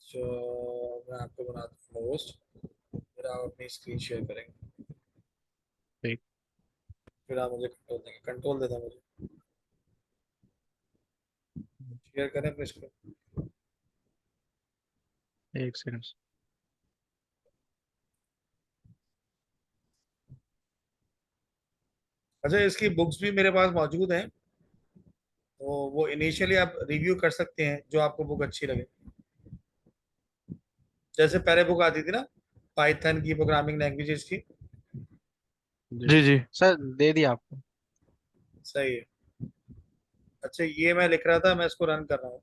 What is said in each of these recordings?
जो मैं आपको बनाता हूँ होस्ट, फिर आप अपनी स्क्रीन शेयर करेंगे, ठीक। फिर आप मुझे कंट्रोल देंगे, कंट्रोल देना मुझे, शेयर करें अपनी स्क्रीन। एक सेकंड। अच्छा, इसकी बुक्स भी मेरे पास मौजूद हैं, तो वो इनिशियली आप रिव्यू कर सकते हैं जो आपको बुक अच्छी लगे। जैसे पहले बुक आती थी ना, पाइथन की, प्रोग्रामिंग लैंग्वेजेस की। जी जी सर, दे दिया आपको। सही है। अच्छा, ये मैं लिख रहा था, मैं इसको रन कर रहा हूँ।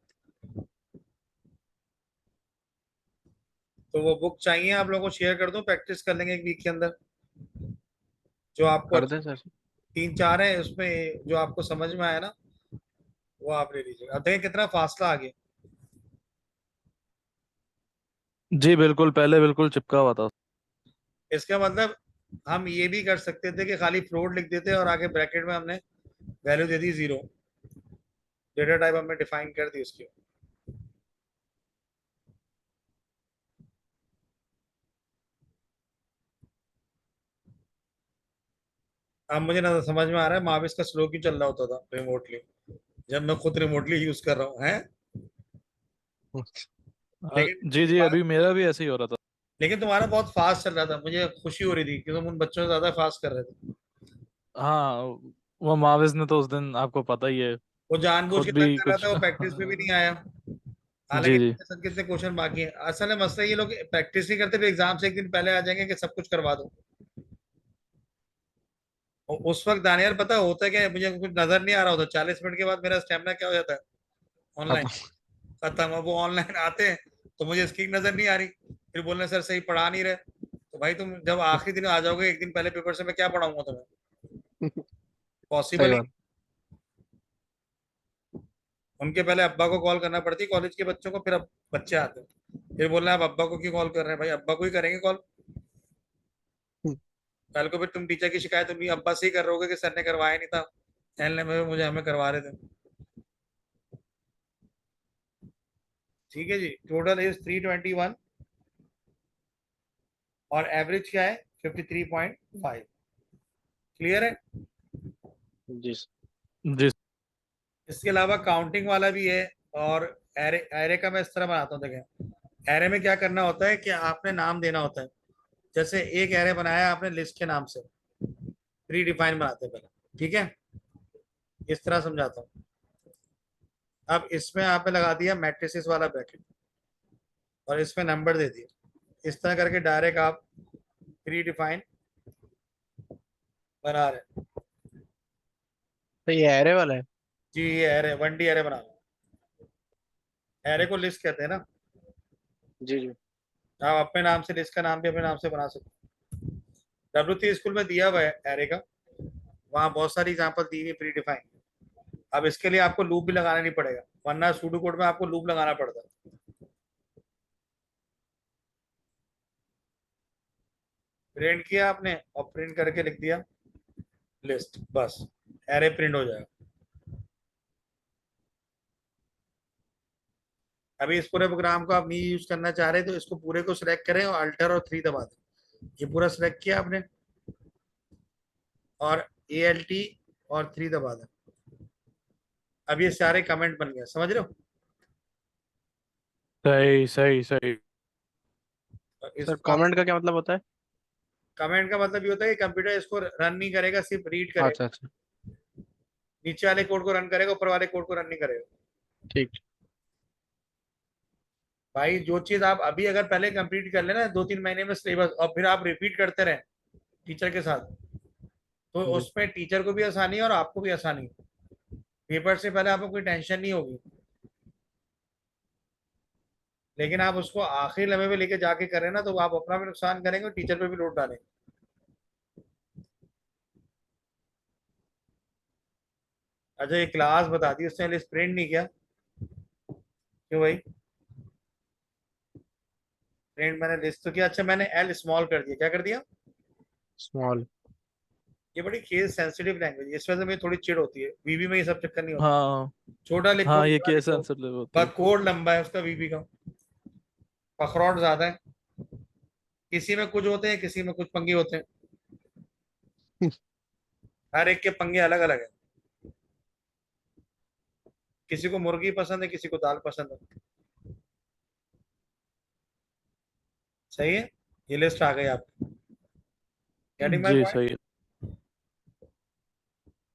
तो वो बुक चाहिए आप लोगों को, शेयर कर दूं, प्रैक्टिस कर लेंगे एक वीक के अंदर। जो आपको कर दें सर। तीन चार है उसमें, जो आपको समझ में आया ना, वो आप ले लीजिएगा। अब देखें कितना फासला आ गया। जी बिल्कुल, पहले बिल्कुल चिपका हुआ था। इसका मतलब हम ये भी कर सकते थे कि खाली फ्लोट लिख देते और आगे ब्रैकेट में हमने वैल्यू दे दी 0। डेटा टाइप हमने डिफाइन कर दी उसकी। अब मुझे ना समझ में आ रहा है माविस का स्लो क्यों चल रहा होता था रिमोटली, जब मैं खुद रिमोटली यूज कर रहा हूँ है। लेकिन जी जी, तुम्हारा अभी मेरा भी ऐसे ही हो रहा था। लेकिन तुम्हारा बहुत फास्ट चल रहा था, मुझे खुशी हो रही थी कि तुम उन बच्चों से ज्यादा फास्ट कर रहे थे। हाँ, वो माविस ने तो उस दिन आपको पता ही है, वो जानबूझ के खुद तंग भी कर रहा था, कुछ वो प्रैक्टिस पे भी नहीं आया। हालांकि जी जी। सब कितने क्वेश्चन बाकी हैं। असल में मसला ये लोग प्रैक्टिस नहीं करते, फिर एग्जाम से एक दिन पहले आ जाएंगे कि सब कुछ करवा दो। और उस वक्त दानियार पता होता है कि मुझे कुछ नजर नहीं आ रहा होता, 40 मिनट के बाद मेरा स्टेमिना क्या हो जाता है, ऑनलाइन खत्म। खत्म। अब वो ऑनलाइन आते हैं तो मुझे स्क्रीन नजर नहीं आ रही, फिर बोलने सर सही पढ़ा नहीं रहे। तो भाई तुम जब आखिरी दिन आ जाओगे एक दिन पहले पेपर से, मैं क्या पढ़ाऊंगा तुम्हें? सही पॉसिबल ही। बात। उनके पहले अब्बा को कॉल करना पड़ती कॉलेज के बच्चों को, फिर अब बच्चे आते हैं, फिर बोलना है आप अब्बा को क्यों कॉल कर रहे हैं? भाई अब्बा को ही करेंगे कॉल। कल को फिर तुम टीचर की शिकायत तुम भी अब्बा से ही कर रहे होगे कि सर ने करवाया नहीं था, एल ने मुझे हमें करवा रहे थे। ठीक है जी, टोटल इज 321 और एवरेज क्या है 53.5। क्लियर है? जी जी। इसके अलावा काउंटिंग वाला भी है। और एरे एरे का मैं इस तरह बनाता हूँ, देखें एरे में क्या करना होता है कि आपने नाम देना होता है। जैसे एक एरे बनाया आपने लिस्ट के नाम से, प्री डिफाइन बनाते हैं पहले, ठीक है? इस तरह समझाता हूँ। अब इसमें आपने लगा दिया मैट्रिसेस वाला ब्रैकेट और इसमें नंबर दे दिए, इस तरह करके डायरेक्ट आप प्री डिफाइन बना रहे हैं। तो ये एरे वाला है। जी, ये एरे 1D एरे बना रहे हैं। एरे को लिस्ट कहते हैं ना। जी जी। आप अपने नाम से लिस्ट का नाम भी अपने नाम से बना सकते हैं। W3 स्कूल में दिया हुआ है एरे का, वहाँ बहुत सारी एग्जांपल दी हुई प्री डिफाइन। अब इसके लिए आपको लूप भी लगाना नहीं पड़ेगा, वरना सूडो कोड में आपको लूप लगाना पड़ता है। प्रिंट किया आपने और प्रिंट करके लिख दिया लिस्ट, बस एरे प्रिंट हो जाएगा। अभी इस पूरे प्रोग्राम को आप नहीं यूज करना चाह रहे तो इसको पूरे को सिलेक्ट करें और अल्टर और 3 दबा दें। ये पूरा सिलेक्ट किया आपने और ALT और 3 दबा दें। अब ये सारे कमेंट बन गए, समझ रहे हो? सही सही सही। तो सर इसको कमेंट का क्या मतलब होता है? कमेंट का मतलब ये होता है कि कंप्यूटर इसको रन नहीं करेगा, सिर्फ रीड अच्छा करेगा। अच्छा। नीचे वाले कोड को रन करेगा, ऊपर वाले कोड को रन नहीं करेगा। ठीक। भाई जो चीज आप अभी अगर पहले कंप्लीट कर लेना 2-3 महीने में सिलेबस, और फिर आप रिपीट करते रहे टीचर के साथ, तो जी उसमें टीचर को भी आसानी है और आपको भी आसानी है। पेपर से पहले आपको कोई टेंशन नहीं होगी। लेकिन आप उसको आखिरी लम्हे में लेके जाके करें ना, तो आप अपना भी नुकसान करेंगे और टीचर पे भी लोड डालेंगे। अच्छा, ये क्लास बता दी उसने, लिस्ट प्रिंट नहीं किया क्यों भाई? प्रिंट मैंने लिस्ट तो किया। अच्छा, मैंने एल स्मॉल कर दिया, क्या कर दिया? स्मॉल। ये बड़ी केस सेंसिटिव लैंग्वेज है, इस वजह से मुझे थोड़ी चिढ़ होती है। वीबी में ये सब चक्कर नहीं होता। हाँ छोटा लिखो, हाँ, ये बड़ा केस लिखो, आंसर होती बस है। कोड लंबा है उसका वीबी का। पखरौट ज्यादा है, किसी में कुछ होते हैं, किसी में कुछ पंगे होते हैं, हर एक के पंगे अलग अलग है। किसी को मुर्गी पसंद है, किसी को दाल पसंद है। सही है, ये लिस्ट आ गई आपकी। गेटिंग माई जी पॉइंट। सही है।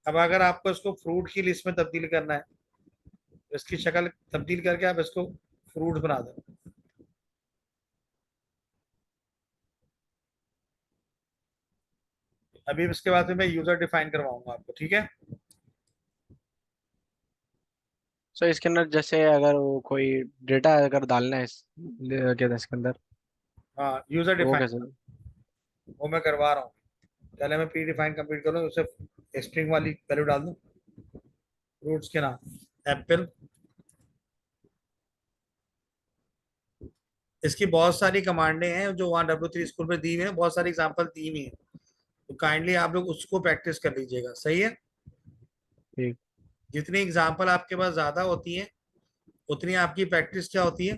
अब अगर आपको इसको फ्रूट की लिस्ट में तब्दील करना है, तो इसकी शक्ल तब्दील करके आप इसको फ्रूट बना दो। अभी इसके बाद में मैं यूजर डिफाइन करवाऊंगा आपको, ठीक है। सो इसके अंदर जैसे अगर वो कोई डेटा अगर डालना है क्या कहते हैं इसके अंदर, हाँ, यूजर तो वो डिफाइन कैसे? वो मैं करवा रहा हूँ। पहले मैं प्री डिफाइन कंप्लीट करूँ, उसे स्ट्रिंग वाली वैल्यू डाल दूँ। फ्रूट्स के नाम एप्पल। इसकी बहुत सारी कमांडें हैं जो वहाँ W3 स्कूल में दी हुई हैं, बहुत सारी एग्जांपल दी हुई हैं, तो काइंडली आप लोग उसको प्रैक्टिस कर लीजिएगा, सही है। ठीक। जितनी एग्जांपल आपके पास ज्यादा होती हैं, उतनी आपकी प्रैक्टिस क्या होती है,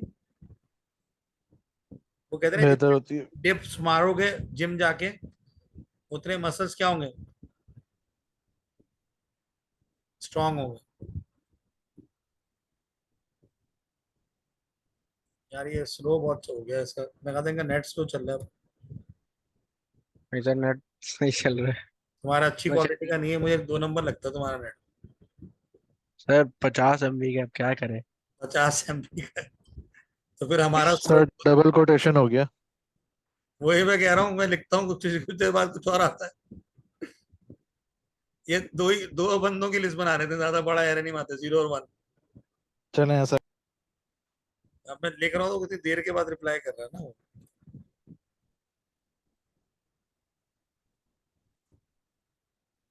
वो कहते हैं बेहतर जितने होती है। डिप्स मारोगे जिम जाके, उतने मसल्स क्या होंगे, स्ट्रांग होंगे। यार ये स्लो बहुत हो गया इसका, मैं कहता हूँ नेट स्लो चल रहा है। इंटरनेट सही चल रहा है। तुम्हारा अच्छी वैसे क्वालिटी का नहीं है, मुझे 2 नंबर लगता है तुम्हारा नेट। सर 50 MB के अब क्या करें? 50 MB का है। तो फिर हमारा स्लो। सर डबल कोटेशन हो गया। वही मैं कह रहा हूँ, मैं लिखता हूँ कुछ देर बाद कुछ और आता है। ये दो बंदों की लिस्ट बना रहे थे, ज्यादा बड़ा एरर नहीं मारते, 0 और 1। चलें ऐसा। अब मैं लिख रहा हूँ तो कितनी देर के बाद रिप्लाई कर रहा है ना वो।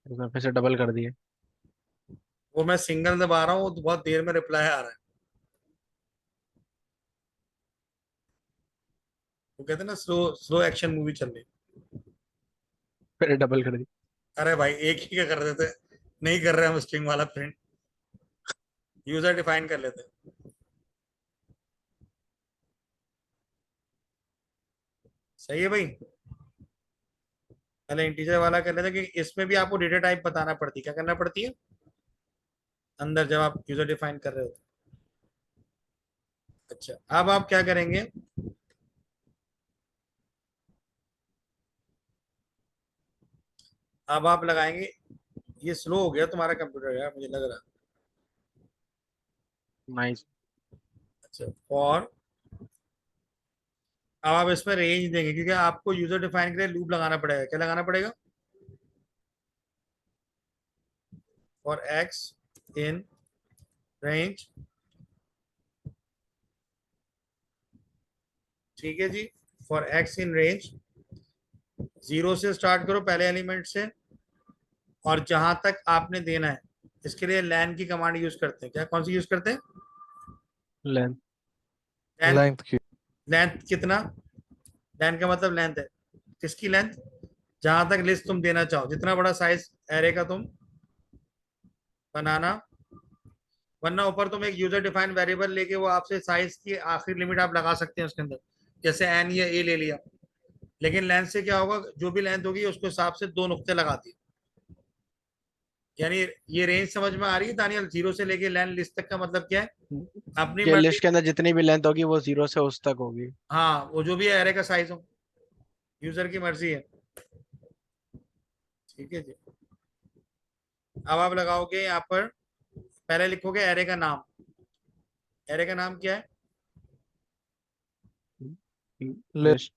उसने फिर से डबल कर दिए। वो मैं सिंगल दबा रहा हूँ, तो बहुत देर में रिप्लाई आ रहा है। वो कहते हैं ना, स्लो स्लो एक्शन मूवी चल रही। फिर डबल कर दी। अरे भाई एक ही का कर देते, नहीं कर रहे हम स्ट्रिंग वाला प्रिंट, यूजर डिफाइन कर लेते। सही है भाई। पहले इंटीजर वाला कर लेते कि इसमें भी आपको डेटा टाइप बताना पड़ती है, क्या करना पड़ती है अंदर जब आप यूजर डिफाइन कर रहे होते। अच्छा, अब आप क्या करेंगे, अब आप लगाएंगे। ये स्लो हो गया तुम्हारा कंप्यूटर यार, मुझे लग रहा है। नाइस। अच्छा, और अब आप इसमें रेंज देंगे, क्योंकि आपको यूजर डिफाइन के लिए लूप लगाना पड़ेगा। क्या लगाना पड़ेगा, फॉर एक्स इन रेंज। ठीक है जी, फॉर एक्स इन रेंज, 0 से स्टार्ट करो पहले एलिमेंट से, और जहां तक आपने देना है, इसके लिए लैन की कमांड यूज करते हैं। क्या, कौन सी यूज करते हैं, लेंथ। लैन। लेंथ की। लेंथ कितना, लैन का मतलब लेंथ है, किसकी लेंथ, जहां तक लिस्ट तुम देना चाहो, जितना बड़ा साइज एरे का तुम बनाना। वरना ऊपर तुम एक यूजर डिफाइंड वेरिएबल लेके वो आपसे साइज की आखिरी लिमिट आप लगा सकते हैं उसके अंदर, जैसे एन या ए ले लिया। लेकिन लेंथ से क्या होगा, जो भी लेंथ होगी उसके हिसाब से 2 नुक्ते लगा दिए। यानी ये रेंज समझ में आ रही है दानियल, 0 से लेके लेंथ लिस्ट तक का मतलब क्या है, अपनी ये मर्जी। लिस्ट के अंदर जितनी भी लेंथ होगी वो 0 से उस तक होगी। हाँ, वो जो भी है एरे का साइज हो, यूजर की मर्जी है। ठीक है जी। अब आप लगाओगे यहाँ पर, पहले लिखोगे एरे का नाम। एरे का नाम क्या है, ले। लिस्ट।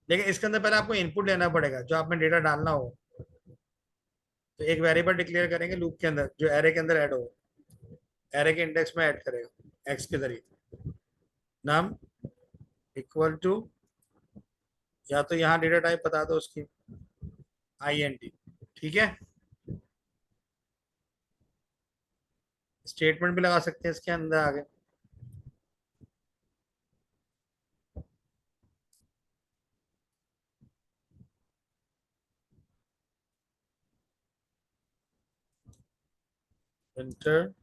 लेकिन इसके अंदर पहले आपको इनपुट लेना पड़ेगा, जो आपने डेटा डालना हो। तो एक वेरिएबल डिक्लेयर करेंगे लूप के अंदर, जो एरे के अंदर ऐड हो, एरे के इंडेक्स में ऐड करेगा एक्स के जरिए। नाम इक्वल टू, या तो यहाँ डेटा टाइप बता दो उसकी, INT। ठीक है, स्टेटमेंट भी लगा सकते हैं इसके अंदर आगे। enter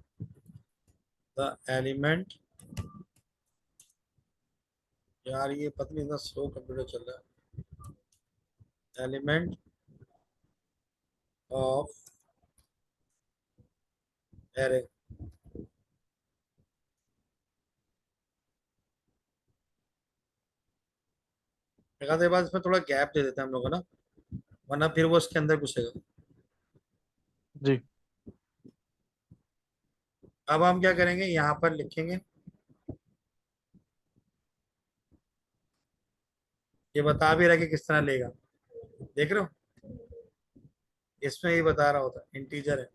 the element यार ये पता नहीं इतना स्लो कंप्यूटर चल रहा है। Element of array. एक आधे बाद इसमें थोड़ा गैप दे देते हैं हम लोग, है ना, वरना फिर वो उसके अंदर घुसेगा। जी। अब हम क्या करेंगे, यहाँ पर लिखेंगे, ये बता भी रहा है कि किस तरह लेगा, देख रहे हो, इसमें ये बता रहा होता है इंटीजर है।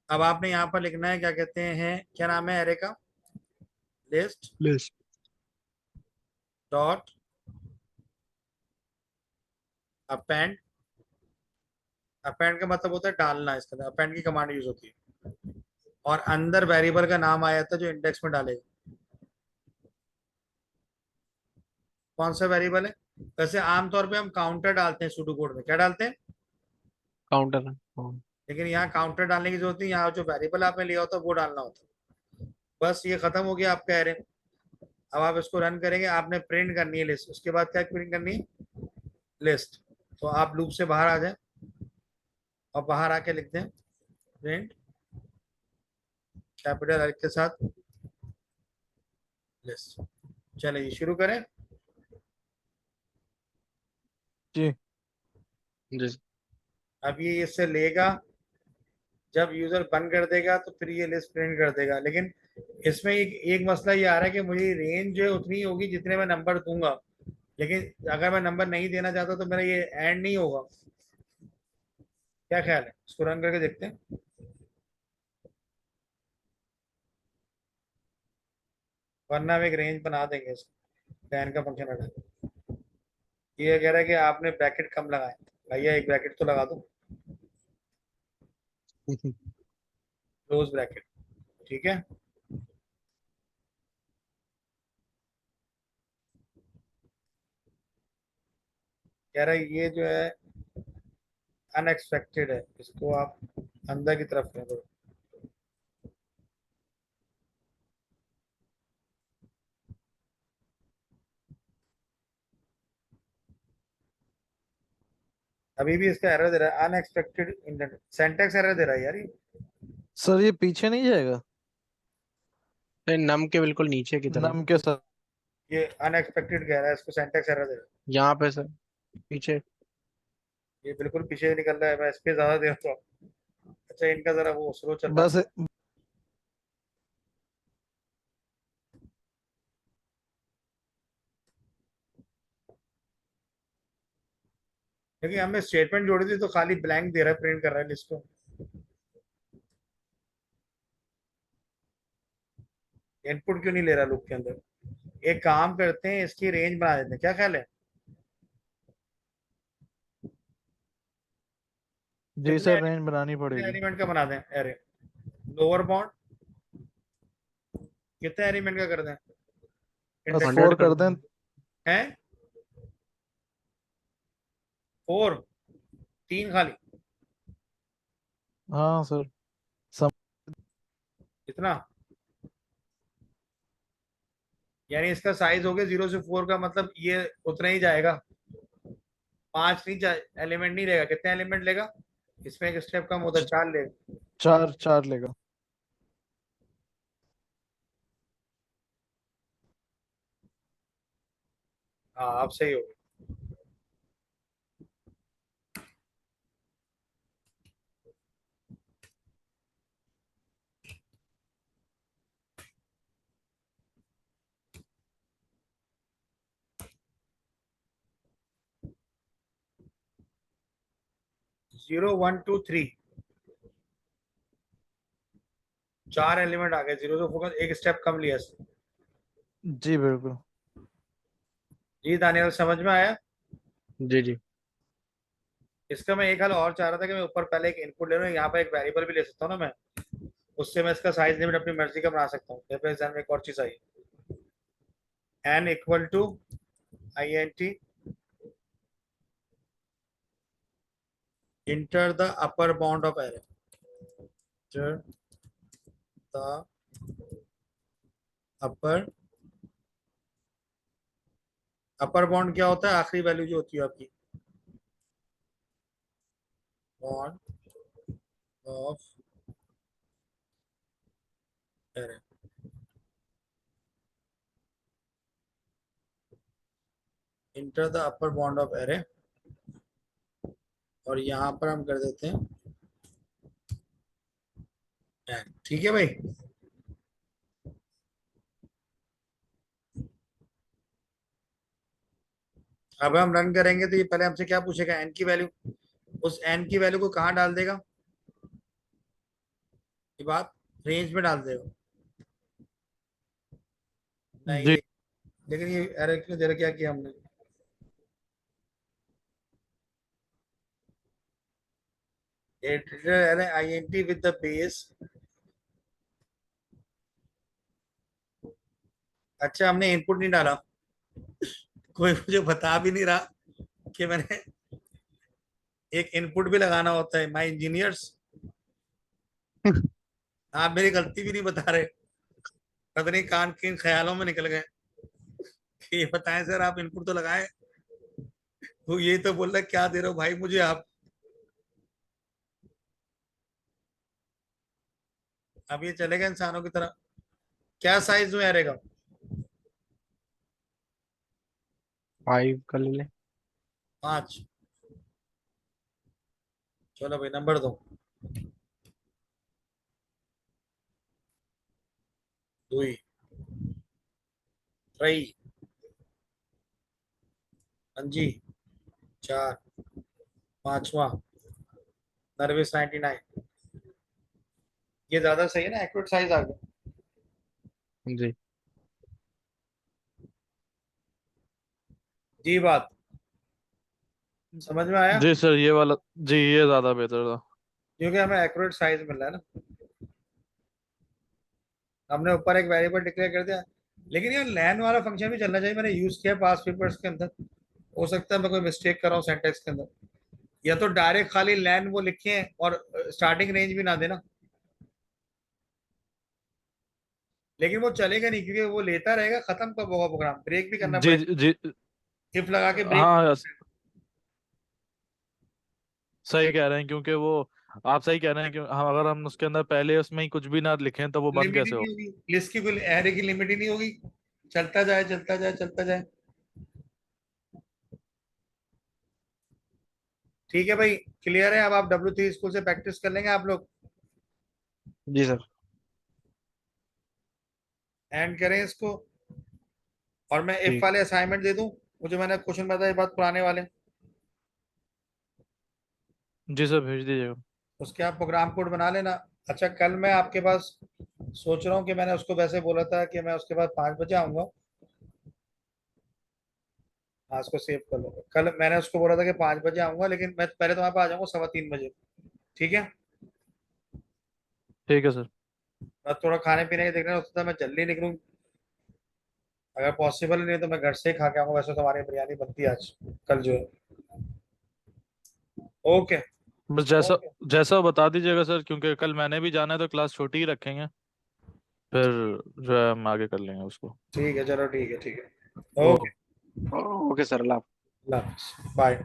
अब आपने यहाँ पर लिखना है, क्या कहते हैं, क्या नाम है एरे का, list list. Dot append. Append का मतलब होता है डालना, इसके अंदर अपेंड की कमांड यूज होती है। और अंदर वेरिएबल का नाम आया था जो इंडेक्स में डालेगा। कौन सा वेरिएबल है, वैसे आमतौर पे हम काउंटर डालते हैं सूडो कोड में, क्या डालते हैं, काउंटर। लेकिन यहाँ काउंटर डालने की जरूरत नहीं, यहाँ जो वेरिएबल आपने लिया होता है वो डालना होता है। बस ये खत्म हो गया आपका एरे। अब आप इसको रन करेंगे, आपने प्रिंट करनी है लिस्ट, उसके बाद क्या प्रिंट करनी है, लिस्ट। तो आप लूप से बाहर आ जाए और बाहर आके लिख दें प्रिंट कैपिटल एल के साथ लिस्ट। चलिए शुरू करें। जी। जी। अब ये इससे लेगा, जब यूजर बंद कर देगा तो फिर ये लिस्ट प्रिंट कर देगा। लेकिन इसमें एक मसला ये आ रहा है कि मुझे रेंज जो है उतनी ही होगी जितने मैं नंबर दूंगा, लेकिन अगर मैं नंबर नहीं देना चाहता तो मेरा ये एंड नहीं होगा। क्या ख्याल है, इसको रन करके देखते हैं। वरना हम एक रेंज बना देंगे इसको, फैन का फंक्शन हटा। ये कह रहा है कि आपने ब्रैकेट कम लगाए, भैया एक ब्रैकेट तो लगा दो, क्लोज ब्रैकेट, ठीक है। कह रहा है ये जो है अनएक्सपेक्टेड है, इसको आप अंदर की तरफ कर दो। अभी भी इसका एरर दे रहा है, अनएक्सपेक्टेड इंडेंट, सेंटेक्स एरर दे रहा है यार ये। सर ये पीछे नहीं जाएगा तो नम के बिल्कुल नीचे की तरफ। नम के साथ? ये अनएक्सपेक्टेड कह रहा है, इसको सेंटेक्स एरर दे रहा है। यहाँ पे सर, पीछे। ये बिल्कुल पीछे निकल रहा है, मैं इस पे ज्यादा दे रहा हूँ। अच्छा इनका जरा वो स्लो चल रहा है। बस क्योंकि हमने स्टेटमेंट जोड़ी थी तो खाली ब्लैंक दे रहा है, प्रिंट कर रहा है लिस्ट को। इनपुट क्यों नहीं ले रहा लूप के अंदर। एक काम करते हैं, इसकी रेंज बना देते हैं, क्या ख्याल है, जी कितने सर रेंज बनानी पड़ेगी। एलिमेंट का बना दें एरे, लोअर बाउंड कितने एलिमेंट का कर दें, बस इंडेक्स 100 4 कर कर दें। दो। है, 4, 3 खाली, हाँ सर। सम इतना, यानी इसका साइज हो गया 0 से 4 का, मतलब ये उतना ही जाएगा, 5 नहीं एलिमेंट नहीं लेगा, कितने एलिमेंट लेगा, इसमें एक स्टेप कम होता है, 4 लेगा। 4 लेगा। हाँ अब सही हो गया। 0 1 2 3, 4 एलिमेंट आ गए, 0 से 4 एक स्टेप कम लिया इसने। जी बिल्कुल। जी दानियल समझ में आया। जी जी। इसका मैं एक हाल और चाह रहा था कि मैं ऊपर पहले एक इनपुट ले लूँ, यहाँ पर एक वेरिएबल भी ले सकता हूँ ना मैं, उससे मैं इसका साइज लिमिट अपनी मर्जी का बना सकता हूँ। मेरे पास में एक और चीज आई, n equal to int enter the upper bound of array, the upper upper bound क्या होता है, आखिरी वैल्यू जो होती है आपकी, bound of array, enter the upper bound of array, और यहां पर हम कर देते हैं 10। ठीक है भाई। अब हम रन करेंगे तो ये पहले हमसे क्या पूछेगा, एन की वैल्यू। उस एन की वैल्यू को कहाँ डाल देगा, ये बात रेंज में डाल देगा। नहीं जी लेकिन ये एरर क्यों दे रहा, क्या किया हमने, INT with the base। अच्छा हमने इनपुट नहीं डाला, कोई मुझे बता भी नहीं रहा कि मैंने एक इनपुट भी लगाना होता है। माय इंजीनियर्स, आप मेरी गलती भी नहीं बता रहे, पता नहीं कान किन ख्यालों में निकल गए कि ये बताएं सर आप इनपुट तो लगाए, वो ये तो बोल रहा है क्या दे रहे हो भाई मुझे आप। अब ये चलेगा इंसानों की तरह, क्या साइज में रहेगा, 5 कर ले। 5। चलो भाई नंबर दो, 2, 3, 5, 4, 5वां, नर्विस 99। ये ज्यादा सही है ना, एक्यूरेट साइज आ गया। जी जी बात समझ में आया, जी सर, ये वाला, जी ये ज्यादा बेहतर था। क्योंकि हमें एक्यूरेट साइज मिल रहा है ना। हमने ऊपर एक वेरिएबल डिक्लेयर कर दिया, लेकिन यार लैन वाला फंक्शन भी चलना चाहिए, मैंने यूज किया पास पेपर्स के अंदर। हो सकता है मैं कोई मिस्टेक कर रहा हूँ सेंटेक्स के अंदर, या तो डायरेक्ट खाली लैन वो लिखे हैं और स्टार्टिंग रेंज भी ना देना, लेकिन वो चलेगा नहीं क्योंकि वो लेता रहेगा, खत्म कब होगा प्रोग्राम, ब्रेक भी करना जी पड़ेगा, जी इफ लगा के ब्रेक। हाँ, सही कह रहे हैं, क्योंकि वो, आप सही कह रहे हैं कि हम, अगर हम उसके अंदर पहले उसमें ही कुछ भी ना लिखें तो वो बंद लिमिट ही कैसे नहीं हो। होगी, लिस्ट की कोई एरे की लिमिट ही नहीं होगी, चलता जाए चलता जाए चलता जाए। ठीक है भाई, क्लियर है। अब आप W3 स्कूल से प्रैक्टिस कर लेंगे आप लोग, जी सर। एंड करें इसको, और मैं इफ ठीक। वाले असाइनमेंट दे दूं, मुझे मैंने क्वेश्चन बताया बात पुराने वाले, जी सर, भेज दीजिएगा। उसके आप प्रोग्राम कोड बना लेना। अच्छा कल मैं आपके पास सोच रहा हूँ कि मैंने उसको वैसे बोला था कि मैं उसके बाद 5 बजे आऊंगा। हाँ इसको सेव कर लो, कल मैंने उसको बोला था कि 5 बजे आऊंगा, लेकिन मैं पहले तुम्हारे पास आ जाऊंगा 3:15 बजे। ठीक है, ठीक है सर। मैं थोड़ा खाने पीने के देखना, होता था मैं जल्दी निकलूँ, अगर पॉसिबल नहीं तो मैं घर से ही खा के आऊंगा, वैसे तो हमारी बिरयानी बनती है आज, कल जो है। ओके। बस जैसा जैसा बता दीजिएगा सर, क्योंकि कल मैंने भी जाना है तो क्लास छोटी ही रखेंगे, फिर जो है हम आगे कर लेंगे उसको। ठीक है चलो, ठीक है ठीक है, ओ ओके। ओके सर, अल्लाह। बाय।